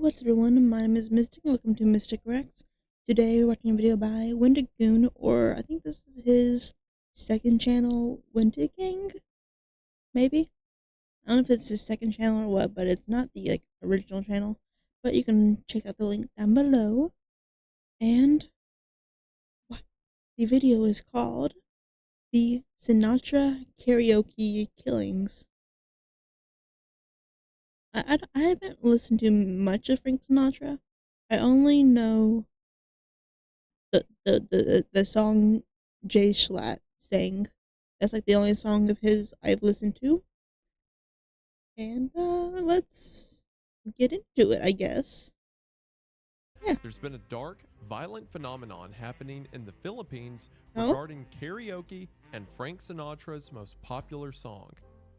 What's up everyone, my name is Mistic and welcome to Mistic Rex. Today we're watching a video by Wendigang, or I think this is his second channel, Wendigang, maybe? I don't know if it's his second channel or what, but it's not the original channel. But you can check out the link down below. And what? The video is called The Sinatra Karaoke Killings. I haven't listened to much of Frank Sinatra. I only know the song Jay Schlatt sang. That's like the only song of his I've listened to. And let's get into it, I guess. Yeah. There's been a dark, violent phenomenon happening in the Philippines Oh? regarding karaoke and Frank Sinatra's most popular song,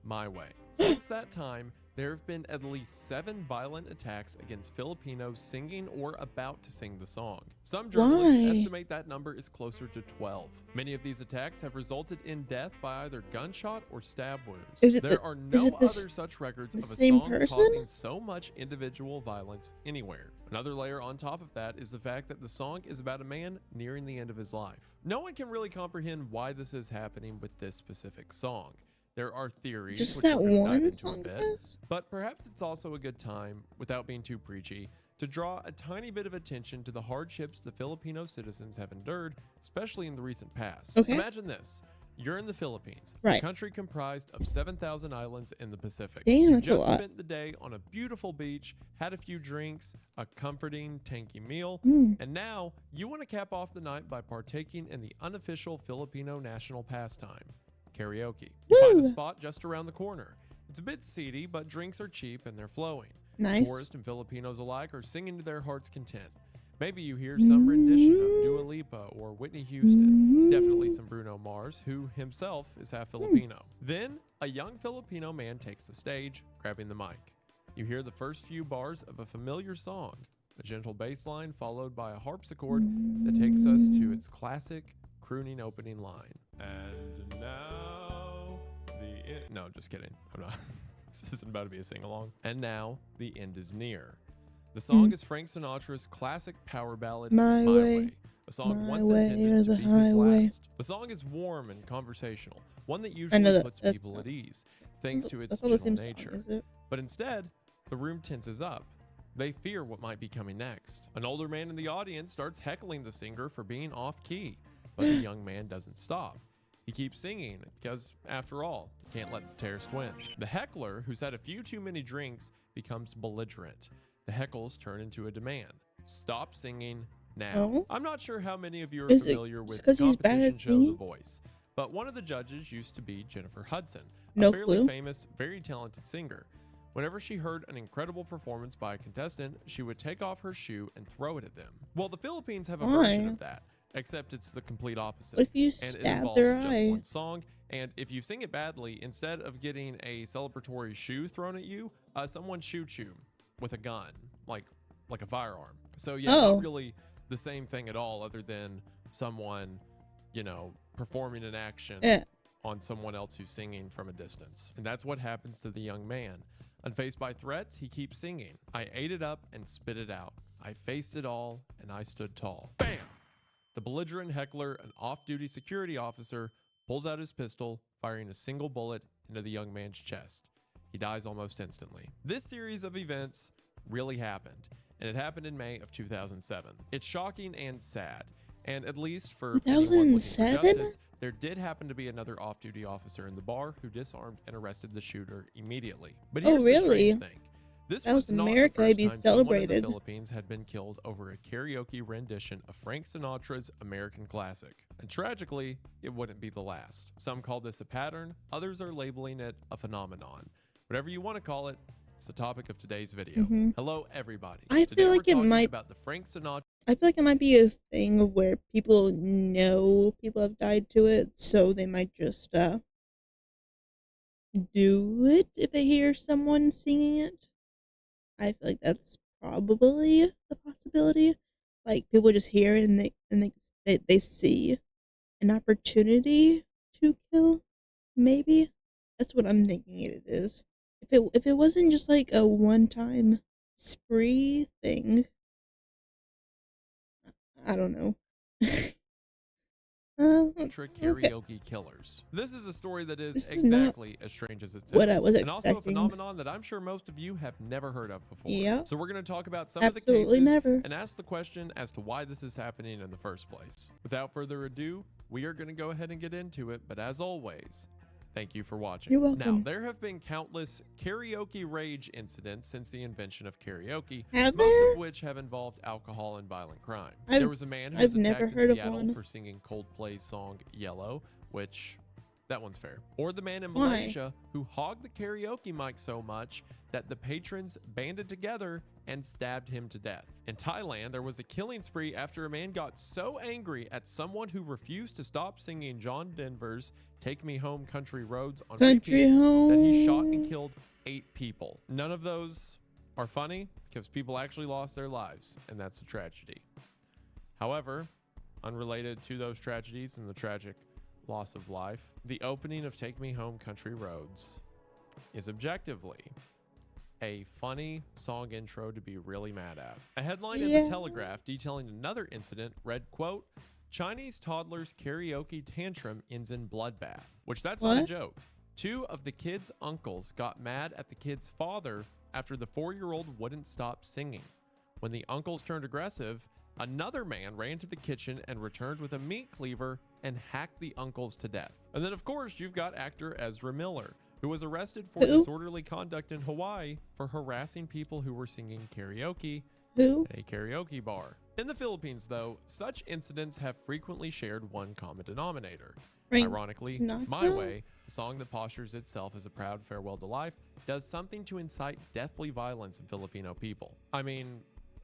My Way. Since that time, there have been at least 7 violent attacks against Filipinos singing or about to sing the song. Some journalists Why? estimate that number is closer to 12. Many of these attacks have resulted in death by either gunshot or stab wounds. There are no other such records of a song causing so much individual violence anywhere. Another layer on top of that is the fact that the song is about a man nearing the end of his life. No one can really comprehend why this is happening with this specific song. There are theories, Just which that we're going to one dive into song, a bit, guys? but perhaps it's also a good time, without being too preachy, to draw a tiny bit of attention to the hardships the Filipino citizens have endured, especially in the recent past. Okay. Imagine this. You're in the Philippines, Right. a country comprised of 7,000 islands in the Pacific. Damn, You that's a just lot. spent the day on a beautiful beach, had a few drinks, a comforting, tanky meal, and now you want to cap off the night by partaking in the unofficial Filipino national pastime, karaoke. You find a spot just around the corner. It's a bit seedy, but drinks are cheap and they're flowing. Nice. Tourists and Filipinos alike are singing to their heart's content. Maybe you hear some rendition of Dua Lipa or Whitney Houston. Definitely some Bruno Mars, who himself is half Filipino. Then, a young Filipino man takes the stage, grabbing the mic. You hear the first few bars of a familiar song, a gentle bass line followed by a harpsichord that takes us to its classic crooning opening line. And now the end. No, just kidding. I'm not. This isn't about to be a sing-along. And now the end is near. The song is Frank Sinatra's classic power ballad, My Way, a song once intended to be his last. The song is warm and conversational, one that usually puts people at ease, thanks to its gentle nature. But instead, the room tenses up. They fear what might be coming next. An older man in the audience starts heckling the singer for being off-key, but the young man doesn't stop. He keeps singing because, after all, you can't let the terrorist win. The heckler, who's had a few too many drinks, becomes belligerent. The heckles turn into a demand. Stop singing now. Oh? I'm not sure how many of you are familiar with the competition show The Voice, but one of the judges used to be Jennifer Hudson, a fairly famous, very talented singer. Whenever she heard an incredible performance by a contestant, she would take off her shoe and throw it at them. Well, the Philippines have a version of that, except it's the complete opposite. What if you and it stab involves their just eye? one song, and if you sing it badly, instead of getting a celebratory shoe thrown at you, someone shoots you with a gun, like a firearm. So yeah, not really the same thing at all, other than someone, performing an action on someone else who's singing from a distance. And that's what happens to the young man. Unfazed by threats, he keeps singing. I ate it up and spit it out. I faced it all and I stood tall. Bam! The belligerent heckler, an off-duty security officer, pulls out his pistol, firing a single bullet into the young man's chest. He dies almost instantly. This series of events really happened, and it happened in May of 2007. It's shocking and sad, and at least for anyone looking for justice, there did happen to be another off-duty officer in the bar who disarmed and arrested the shooter immediately. But here's the strange thing. This was not the first time someone in the Philippines had been killed over a karaoke rendition of Frank Sinatra's American classic. And tragically, it wouldn't be the last. Some call this a pattern, others are labeling it a phenomenon. Whatever you want to call it, it's the topic of today's video. Hello, everybody. I Today feel like we're talking about the Frank Sinatra. I feel like it might be a thing of where people know people have died to it, so they might just do it if they hear someone singing it. I feel like that's probably the possibility. Like people just hear it and they see an opportunity to kill. Maybe that's what I'm thinking it is. If it wasn't just like a one-time spree thing. I don't know. Okay. Karaoke killers. This is a story that is This is not exactly as strange as it what I sounds, was and also a expecting. phenomenon that I'm sure most of you have never heard of before. Yeah. So we're going to talk about some of the Absolutely cases never. and ask the question as to why this is happening in the first place. Without further ado, we are going to go ahead and get into it, but as always, thank you for watching. You're welcome. Now, there have been countless karaoke rage incidents since the invention of karaoke, Have most there? of which have involved alcohol and violent crime. I've- There was a man who I've was never attacked heard in of Seattle one. for singing Coldplay's song Yellow, which that one's fair. Or the man in Why? Malaysia who hogged the karaoke mic so much that the patrons banded together and stabbed him to death. In Thailand, there was a killing spree after a man got so angry at someone who refused to stop singing John Denver's Take Me Home Country Roads on Country repeat home. that he shot and killed 8 people. None of those are funny because people actually lost their lives, and that's a tragedy. However, unrelated to those tragedies and the tragic loss of life, the opening of Take Me Home Country Roads is objectively a funny song intro to be really mad at. A headline in the Telegraph detailing another incident read, quote, Chinese toddler's karaoke tantrum ends in bloodbath, which that's not a joke. 2 of the kids' uncles got mad at the kid's father after the 4-year-old wouldn't stop singing. When the uncles turned aggressive, another man ran to the kitchen and returned with a meat cleaver and hacked the uncles to death. And then, of course, you've got actor Ezra Miller, who was arrested for disorderly conduct in Hawaii for harassing people who were singing karaoke at a karaoke bar. In the Philippines, though, such incidents have frequently shared one common denominator. Ironically, Sinatra? My Way, a song that postures itself as a proud farewell to life, does something to incite deathly violence in Filipino people. I mean,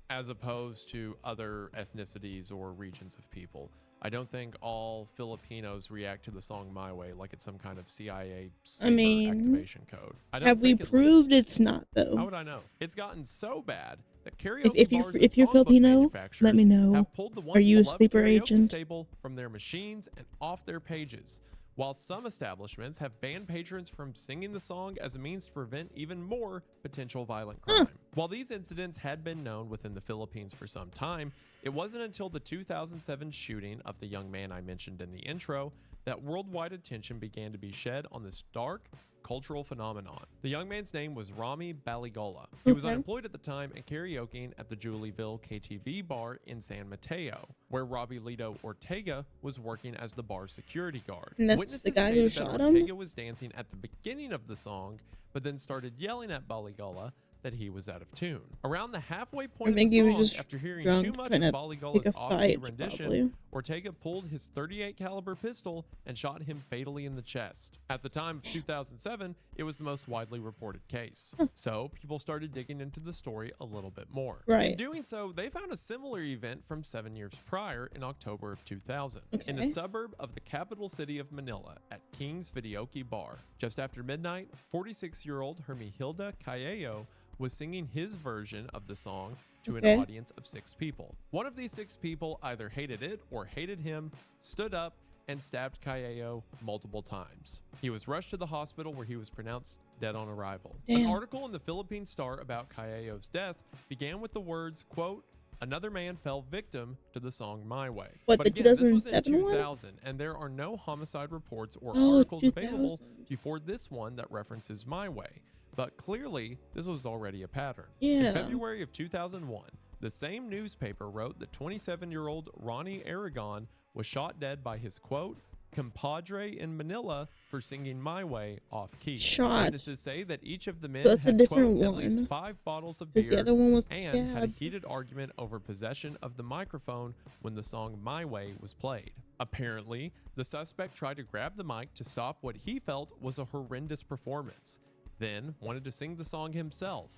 as opposed to other ethnicities or regions of people. I don't think all Filipinos react to the song My Way like it's some kind of CIA activation code. Have we proved it's not, though? How would I know? It's gotten so bad that karaoke bars if you're Filipino, let me know. have pulled the Are you a once sleeper beloved karaoke agent? stable from their machines and off their pages, while some establishments have banned patrons from singing the song as a means to prevent even more potential violent crime. While these incidents had been known within the Philippines for some time, it wasn't until the 2007 shooting of the young man I mentioned in the intro that worldwide attention began to be shed on this dark cultural phenomenon. The young man's name was Rami Baligola. He was unemployed at the time and karaokeing at the Julieville KTV bar in San Mateo, where Robbie Ortega was working as the bar's security guard. And that's Witnesses the guy who stated that shot him? Ortega was dancing at the beginning of the song, but then started yelling at Baligola that he was out of tune. Around the halfway point of the he was song, just after hearing drunk, too much trying of to Baligola's pick a off-key fight, rendition, probably. Ortega pulled his .38 caliber pistol and shot him fatally in the chest. At the time of 2007, it was the most widely reported case. So people started digging into the story a little bit more. In doing so, they found a similar event from 7 years prior in October of 2000 in a suburb of the capital city of Manila at King's Videoke Bar. Just after midnight, 46-year-old Hermihilda Calleo was singing his version of the song to an audience of 6 people. One of these 6 people either hated it or hated him, stood up, and stabbed Calleo multiple times. He was rushed to the hospital where he was pronounced dead on arrival. An article in the Philippine Star about Calleo's death began with the words, quote, another man fell victim to the song My Way. But again, this was in 2000, and there are no homicide reports or articles available before this one that references My Way. But clearly, this was already a pattern. In February of 2001, the same newspaper wrote that 27-year-old Ronnie Aragon was shot dead by his, quote, compadre in Manila for singing My Way off-key. Witnesses say that each of the men had, quote, at least 5 bottles of beer and had a heated argument over possession of the microphone when the song My Way was played. Apparently, the suspect tried to grab the mic to stop what he felt was a horrendous performance, then wanted to sing the song himself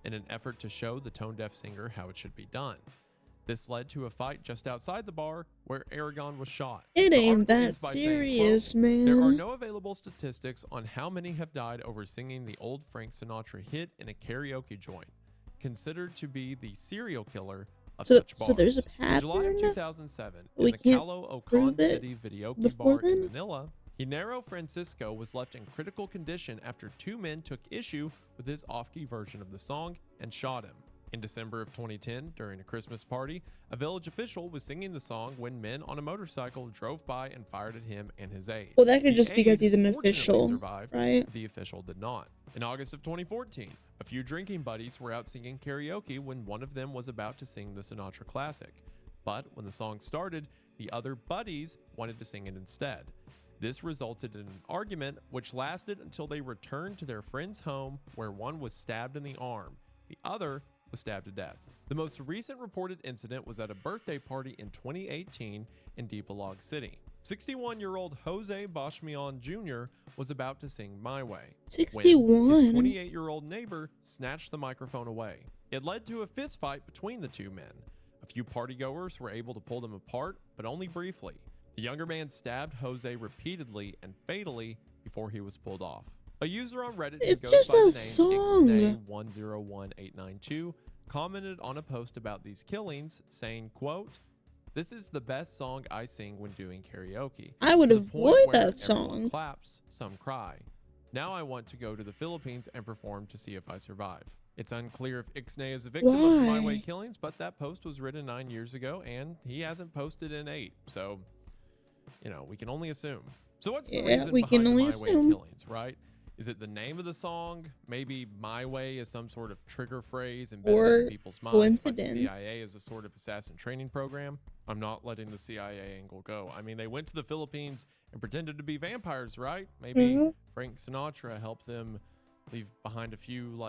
in an effort to show the tone-deaf singer how it should be done. This led to a fight just outside the bar where Aragon was shot. It ain't that serious, saying, man. There are no available statistics on how many have died over singing the old Frank Sinatra hit in a karaoke joint, considered to be the serial killer of such bars. So there's a pattern? In July of 2007, in We the can't Calo Ocon prove it City Videoke before Bar in then? Manila, Hinero Francisco was left in critical condition after 2 men took issue with his off-key version of the song and shot him. In December of 2010, during a Christmas party, a village official was singing the song when men on a motorcycle drove by and fired at him and his aide. Well, that could The just be because aide he's an fortunately official, survived, right? but the official did not. In August of 2014, a few drinking buddies were out singing karaoke when one of them was about to sing the Sinatra classic. But when the song started, the other buddies wanted to sing it instead. This resulted in an argument which lasted until they returned to their friend's home, where one was stabbed in the arm. The other was stabbed to death. The most recent reported incident was at a birthday party in 2018 in Dipolog City. 61-year-old Jose Boschmian Jr. was about to sing My Way 61. when his 28-year-old neighbor snatched the microphone away. It led to a fistfight between the two men. A few partygoers were able to pull them apart, but only briefly. The younger man stabbed Jose repeatedly and fatally before he was pulled off. A user on Reddit who goes by the name Ixnay101892 commented on a post about these killings, saying, quote, "This is the best song I sing when doing karaoke. I would to the point avoid where that song. Everyone claps, some cry. Now I want to go to the Philippines and perform to see if I survive." It's unclear if Ixnay is a victim of the My Way killings, but that post was written 9 years ago and he hasn't posted in 8. So, we can only assume. So what's the reason behind the My Way killings, right? Is it the name of the song? Maybe My Way is some sort of trigger phrase embedded in people's minds by the CIA as a sort of assassin training program. I'm not letting the CIA angle go. I mean, they went to the Philippines and pretended to be vampires, right? Maybe Frank Sinatra helped them leave behind a few,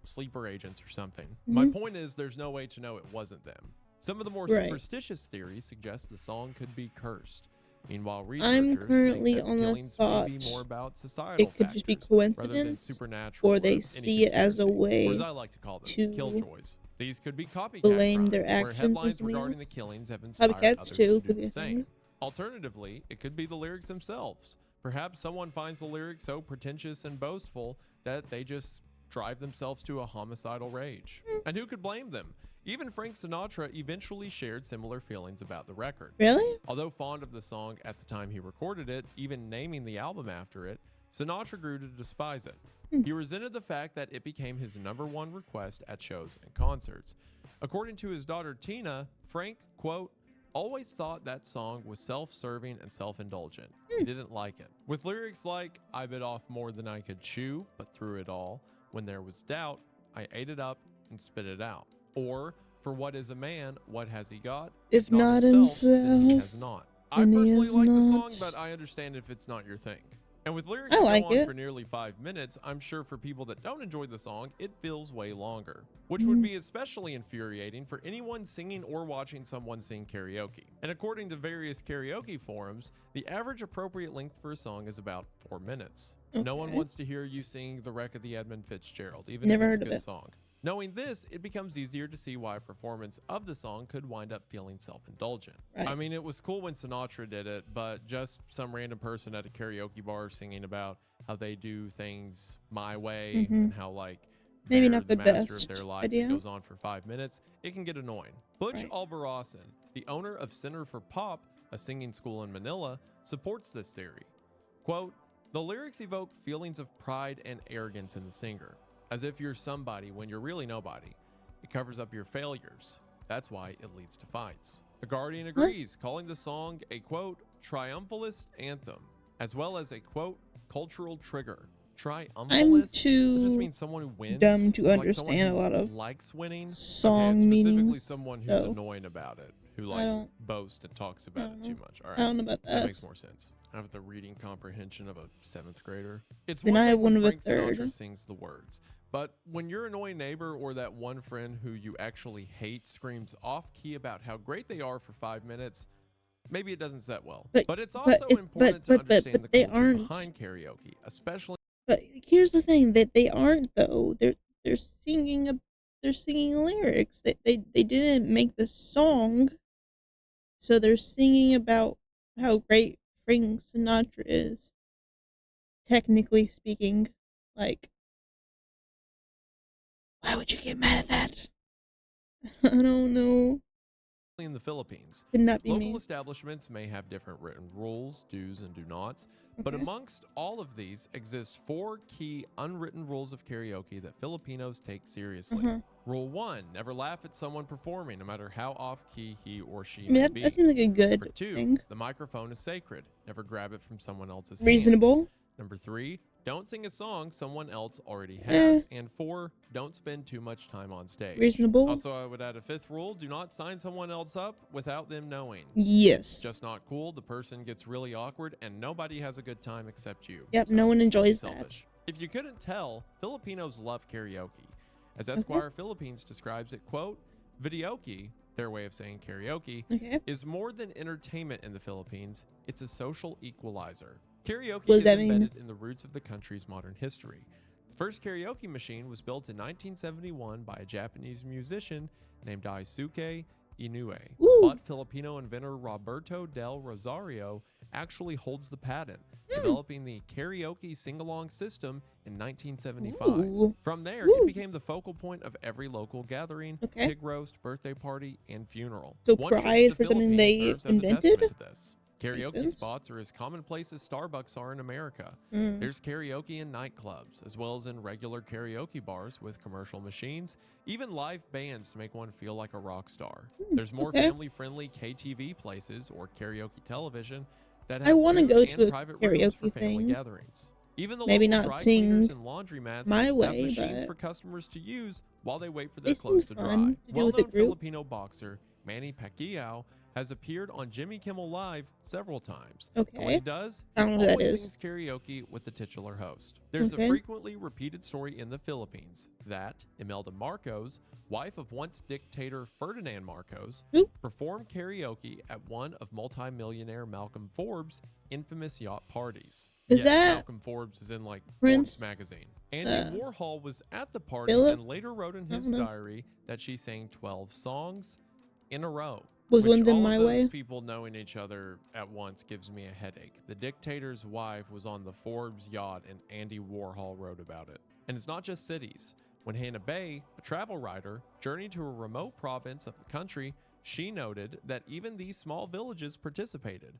sleeper agents or something. My point is, there's no way to know it wasn't them. Some of the more superstitious theories suggest the song could be cursed. Meanwhile, researchers think that killings may be more about societal it could factors just be coincidence, rather than supernatural, or they see it as a way, or as I like to call them, killjoys. These could be copycat blame crimes, their where actions headlines regarding the killings have inspired others to do the same. Alternatively, it could be the lyrics themselves. Perhaps someone finds the lyrics so pretentious and boastful that they just drive themselves to a homicidal rage. And who could blame them? Even Frank Sinatra eventually shared similar feelings about the record. Really? Although fond of the song at the time he recorded it, even naming the album after it, Sinatra grew to despise it. He resented the fact that it became his #1 request at shows and concerts. According to his daughter Tina, Frank, quote, always thought that song was self-serving and self-indulgent. He didn't like it. With lyrics like, I bit off more than I could chew, but through it all, when there was doubt, I ate it up and spit it out. Or, for what is a man, what has he got? If not himself, then he has not. I personally like the song, but I understand if it's not your thing. And with lyrics that go on for nearly 5 minutes, I'm sure for people that don't enjoy the song, it feels way longer, which would be especially infuriating for anyone singing or watching someone sing karaoke. And according to various karaoke forums, the average appropriate length for a song is about 4 minutes. No one wants to hear you sing The Wreck of the Edmund Fitzgerald, even if it's a good song. Knowing this, it becomes easier to see why a performance of the song could wind up feeling self-indulgent. I mean, it was cool when Sinatra did it, but just some random person at a karaoke bar singing about how they do things my way and how, maybe not the master best of their life idea. It goes on for 5 minutes, it can get annoying. Butch Albarracin, the owner of Center for Pop, a singing school in Manila, supports this theory. Quote, the lyrics evoke feelings of pride and arrogance in the singer, as if you're somebody when you're really nobody. It covers up your failures. That's why it leads to fights. The Guardian agrees, calling the song a, quote, triumphalist anthem, as well as a, quote, cultural trigger. Triumphalist? I'm too just means someone who wins. dumb to like understand a lot of likes winning. song meanings. Specifically someone who's annoying about it, who boasts and talks about it too much. All right, I don't know about that. That makes more sense. I have the reading comprehension of a 7th grader. It's then one I have thing one when of a Frank third. Sinatra sings the words, but when your annoying neighbor or that one friend who you actually hate screams off key about how great they are for 5 minutes, maybe it doesn't set well. But it's also important to understand the culture behind karaoke, especially. But here's the thing, that they aren't though. They're singing lyrics. They didn't make the song, so they're singing about how great Frank Sinatra is. Technically speaking, why would you get mad at that? I don't know. in the Philippines. Could not be Local me. establishments may have different written rules, do's and do nots, but Okay. amongst all of these exist 4 key unwritten rules of karaoke that Filipinos take seriously. Rule 1, never laugh at someone performing, no matter how off-key he or she I mean, may that be. seems like a Number good 2, thing. the microphone is sacred. Never grab it from someone else's Reasonable. hands. Number 3, don't sing a song someone else already has. And 4, don't spend too much time on stage. Reasonable. Also, I would add a 5th rule, do not sign someone else up without them knowing. Yes. Just not cool, the person gets really awkward, and nobody has a good time except you. Yep, So, no one enjoys selfish. If you couldn't tell, Filipinos love karaoke. As Esquire Philippines describes it, quote, videoke, their way of saying karaoke, is more than entertainment in the Philippines, it's a social equalizer. Karaoke is embedded in the roots of the country's modern history. The first karaoke machine was built in 1971 by a Japanese musician named Daisuke Inoue, but Filipino inventor Roberto del Rosario actually holds the patent, developing the karaoke sing-along system in 1975. From there, it became the focal point of every local gathering, pig roast, birthday party, and funeral. So pride for something they invented? Karaoke spots are as commonplace as Starbucks are in America. There's karaoke in nightclubs, as well as in regular karaoke bars with commercial machines, even live bands to make one feel like a rock star. There's more family-friendly KTV places or karaoke television that have private rooms for family gatherings. Even the local dry cleaners and laundromats have machines for customers to use while they wait for their clothes to dry. Well-known Filipino boxer Manny Pacquiao has appeared on Jimmy Kimmel Live several times. And when he does, he always sings karaoke with the titular host. There's a frequently repeated story in the Philippines that Imelda Marcos, wife of once dictator Ferdinand Marcos, performed karaoke at one of multimillionaire Malcolm Forbes' infamous yacht parties. Is that Malcolm Forbes is in like Prince Forbes magazine. Andy Warhol was at the party and later wrote in his diary that she sang 12 songs in a row. Was one of them my way? People knowing each other at once gives me a headache. The dictator's wife was on the Forbes yacht and Andy Warhol wrote about it. And it's not just cities. When Hannah Bay, a travel writer, journeyed to a remote province of the country, she noted that even these small villages participated.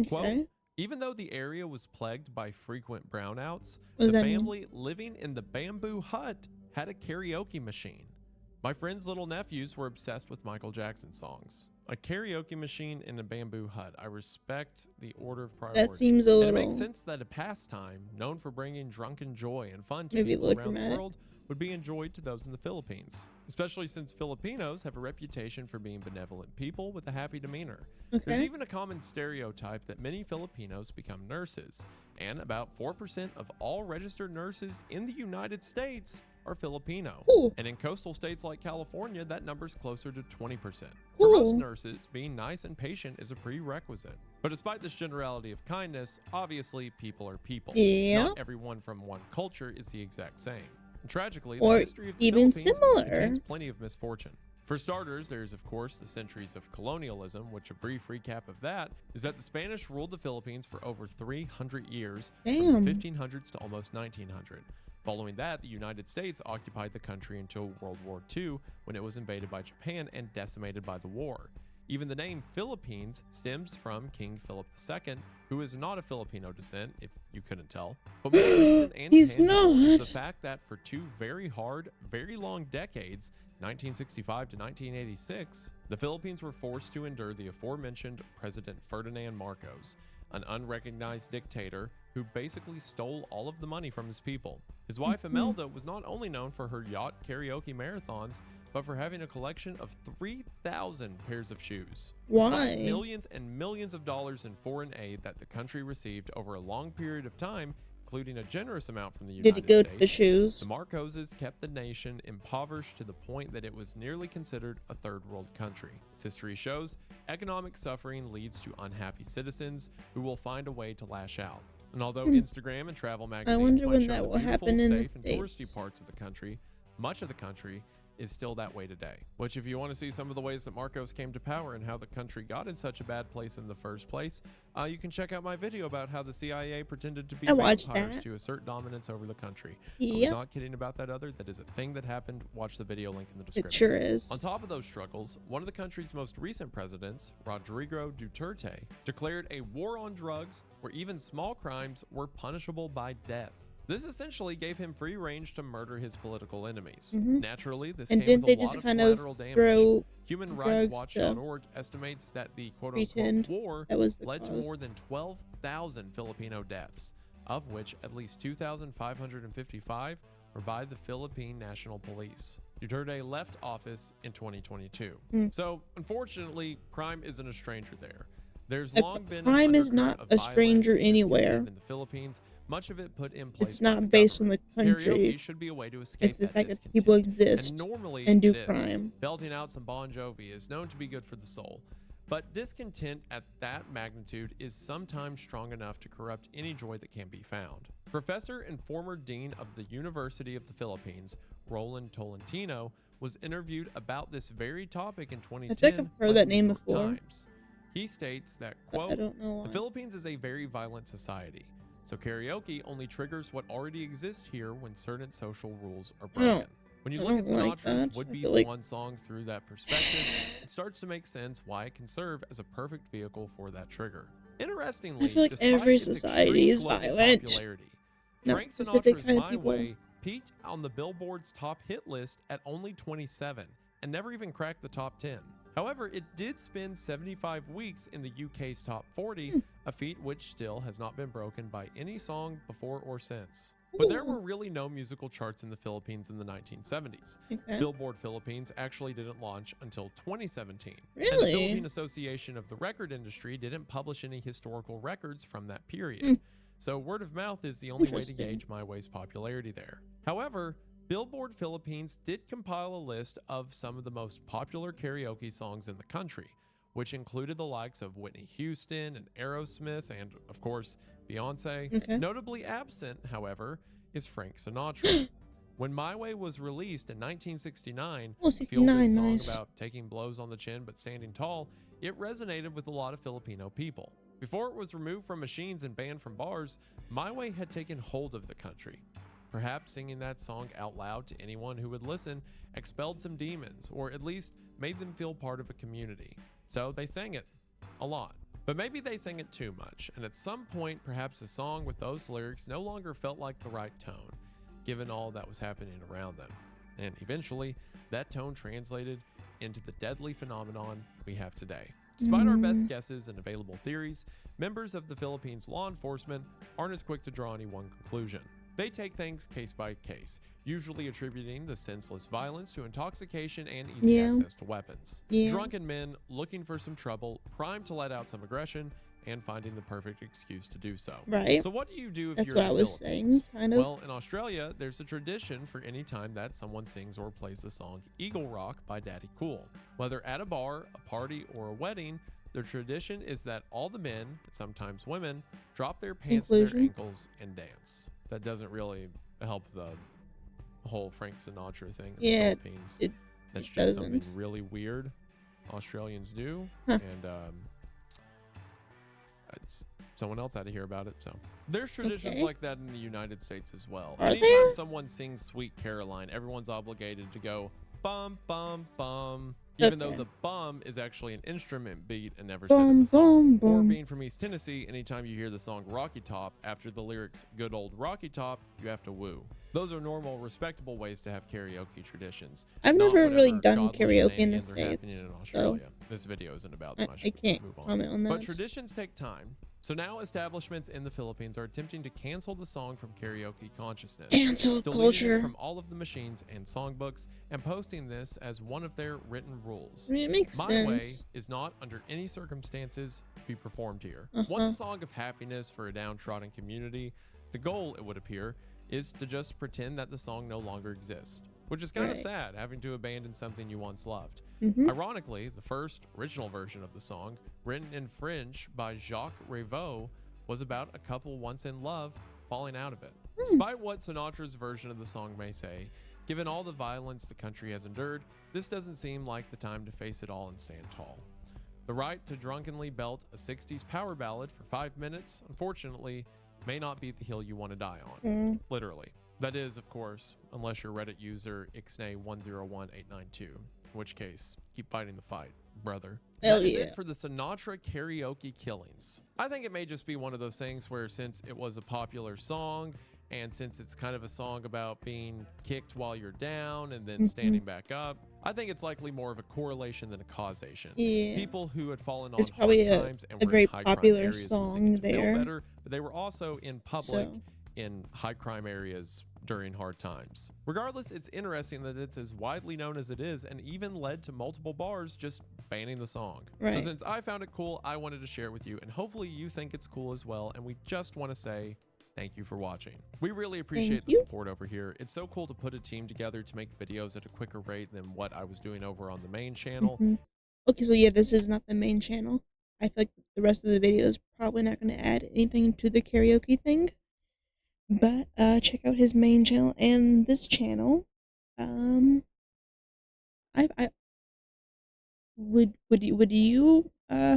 Quote, even though the area was plagued by frequent brownouts, the family living in the bamboo hut had a karaoke machine. My friend's little nephews were obsessed with Michael Jackson songs. A karaoke machine in a bamboo hut. I respect the order of priority. That seems a little... And it makes sense that a pastime known for bringing drunken joy and fun to people around the world would be enjoyed to those in the Philippines, especially since Filipinos have a reputation for being benevolent people with a happy demeanor. There's even a common stereotype that many Filipinos become nurses, and about 4% of all registered nurses in the United States are Filipino. And in coastal states like California, that number's closer to 20%. For most nurses, being nice and patient is a prerequisite. But despite this generality of kindness, obviously people are people. Not everyone from one culture is the exact same. And tragically, the history of the Philippines contains plenty of misfortune. For starters, there's of course the centuries of colonialism, which a brief recap of that is that the Spanish ruled the Philippines for over 300 years, from the 1500s to almost 1900. Following that, the United States occupied the country until World War II, when it was invaded by Japan and decimated by the war. Even the name Philippines stems from King Philip II, who is not of Filipino descent, if you couldn't tell. But more recent and tangible is the fact that for 2 very hard, very long decades, 1965 to 1986, the Philippines were forced to endure the aforementioned President Ferdinand Marcos, an unrecognized dictator who basically stole all of the money from his people. His wife Imelda was not only known for her yacht karaoke marathons, but for having a collection of 3,000 pairs of shoes. Despite millions and millions of dollars in foreign aid that the country received over a long period of time, including a generous amount from the United States. Did it go to the shoes? The Marcoses kept the nation impoverished to the point that it was nearly considered a third world country. As history shows, economic suffering leads to unhappy citizens who will find a way to lash out. And although Instagram and travel magazines might show the beautiful, safe, and touristy parts of the country, much of the country is still that way today. Which, if you want to see some of the ways that Marcos came to power and how the country got in such a bad place in the first place, you can check out my video about how the CIA pretended to be vampires to assert dominance over the country. I was not kidding about that other. That is a thing that happened. Watch the video link in the description. It sure is. On top of those struggles, one of the country's most recent presidents, Rodrigo Duterte, declared a war on drugs where even small crimes were punishable by death. This essentially gave him free range to murder his political enemies. Naturally, this came with a lot of collateral damage. HumanRightsWatch.org estimates that the quote-unquote war led to more than 12,000 Filipino deaths, of which at least 2,555 were by the Philippine National Police. Duterte left office in 2022. So, unfortunately, crime isn't a stranger there. There's long been crime is not a stranger anywhere in the Philippines. Much of it put in place. It's not based on the country. Karaoke should be a way to escape it's the fact that people exist and do crime. Belting out some Bon Jovi is known to be good for the soul, but discontent at that magnitude is sometimes strong enough to corrupt any joy that can be found. Professor and former dean of the University of the Philippines, Roland Tolentino, was interviewed about this very topic in 2010. I think I've heard that name before. He states that, quote, the Philippines is a very violent society, so karaoke only triggers what already exists here when certain social rules are broken. When you look at Sinatra's would-be swan song through that perspective, it starts to make sense why it can serve as a perfect vehicle for that trigger. Interestingly, I feel like every society is violent. Frank Sinatra's My Way peaked on the Billboard's top hit list at only 27 and never even cracked the top 10. However, it did spend 75 weeks in the UK's top 40, a feat which still has not been broken by any song before or since. But there were really no musical charts in the Philippines in the 1970s. Billboard Philippines actually didn't launch until 2017. And the Philippine Association of the Record Industry didn't publish any historical records from that period. So word of mouth is the only way to gauge My Way's popularity there. However, Billboard Philippines did compile a list of some of the most popular karaoke songs in the country, which included the likes of Whitney Houston and Aerosmith and, of course, Beyonce. Notably absent, however, is Frank Sinatra. When My Way was released in 1969, a feel-good song about taking blows on the chin but standing tall, it resonated with a lot of Filipino people. Before it was removed from machines and banned from bars, My Way had taken hold of the country. Perhaps singing that song out loud to anyone who would listen expelled some demons, or at least made them feel part of a community. So they sang it a lot. But maybe they sang it too much, and at some point, perhaps a song with those lyrics no longer felt like the right tone, given all that was happening around them. And eventually, that tone translated into the deadly phenomenon we have today. Despite our best guesses and available theories, members of the Philippines law enforcement aren't as quick to draw any one conclusion. They take things case by case, usually attributing the senseless violence to intoxication and easy access to weapons. Drunken men looking for some trouble, primed to let out some aggression, and finding the perfect excuse to do so. So what do you do if you're in the Philippines? Well, in Australia, there's a tradition for any time that someone sings or plays the song Eagle Rock by Daddy Cool. Whether at a bar, a party, or a wedding, the tradition is that all the men, and sometimes women, drop their pants to their ankles and dance. That doesn't really help the whole Frank Sinatra thing in the Philippines. That's just something really weird Australians do, and someone else had to hear about it. So there's traditions like that in the United States as well. Anytime someone sings Sweet Caroline, everyone's obligated to go bum bum bum, even though the bum is actually an instrument beat and never said in the song. Or being from East Tennessee, anytime you hear the song Rocky Top, after the lyrics good old Rocky Top, you have to woo. Those are normal, respectable ways to have karaoke traditions. I've never really done karaoke in the States, in Australia. This video isn't about them. I can't comment on that. But traditions take time. So now establishments in the Philippines are attempting to cancel the song from karaoke consciousness. Cancel culture. From all of the machines and songbooks and posting this as one of their written rules. I mean, it makes sense. My Way is not under any circumstances to be performed here. Once a song of happiness for a downtrodden community, the goal, it would appear, is to just pretend that the song no longer exists, which is kind of sad, having to abandon something you once loved. Ironically, the first original version of the song, written in French by Jacques Revaux, was about a couple once in love falling out of it. Despite what Sinatra's version of the song may say, Given all the violence the country has endured, this doesn't seem like the time to face it all and stand tall. The right to drunkenly belt a 60s power ballad for 5 minutes, unfortunately, may not be the hill you want to die on. Literally. That is, of course, unless you're Reddit user ixnay101892, in which case, keep fighting the fight, brother. Hell That is yeah. it for the Sinatra Karaoke killings. I think it may just be one of those things where, since it was a popular song, and since it's kind of a song about being kicked while you're down and then standing back up, I think it's likely more of a correlation than a causation. Yeah. People who had fallen on It's hard probably times and a were very in high crime popular areas would song sing it to there. feel better, but they were also in public So, in high crime areas during hard times. Regardless, it's interesting that it's as widely known as it is and even led to multiple bars just banning the song. So right. since I found it cool, I wanted to share it with you, and hopefully you think it's cool as well, and we just want to say thank you for watching. We really appreciate the support over here. It's so cool to put a team together to make videos at a quicker rate than what I was doing over on the main channel. Okay, so yeah, this is not the main channel. I feel like the rest of the video is probably not going to add anything to the karaoke thing. But check out his main channel and this channel. I would you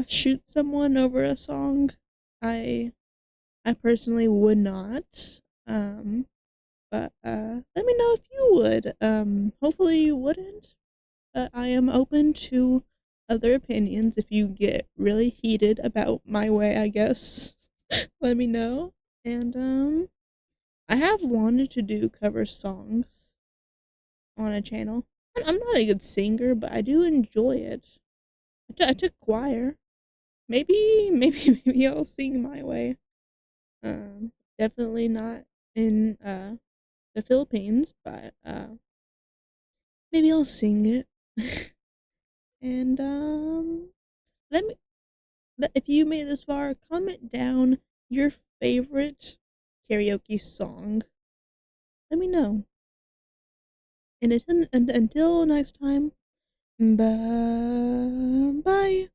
shoot someone over a song? I personally would not. But let me know if you would. Hopefully you wouldn't. I am open to other opinions. If you get really heated about my way, I guess, let me know. And I have wanted to do cover songs on a channel. I'm not a good singer, but I do enjoy it. I took choir. Maybe I'll sing my way. Definitely not in the Philippines, but maybe I'll sing it. And let me if you made this far, comment down your favorite karaoke song. Let me know. And until next time, bye.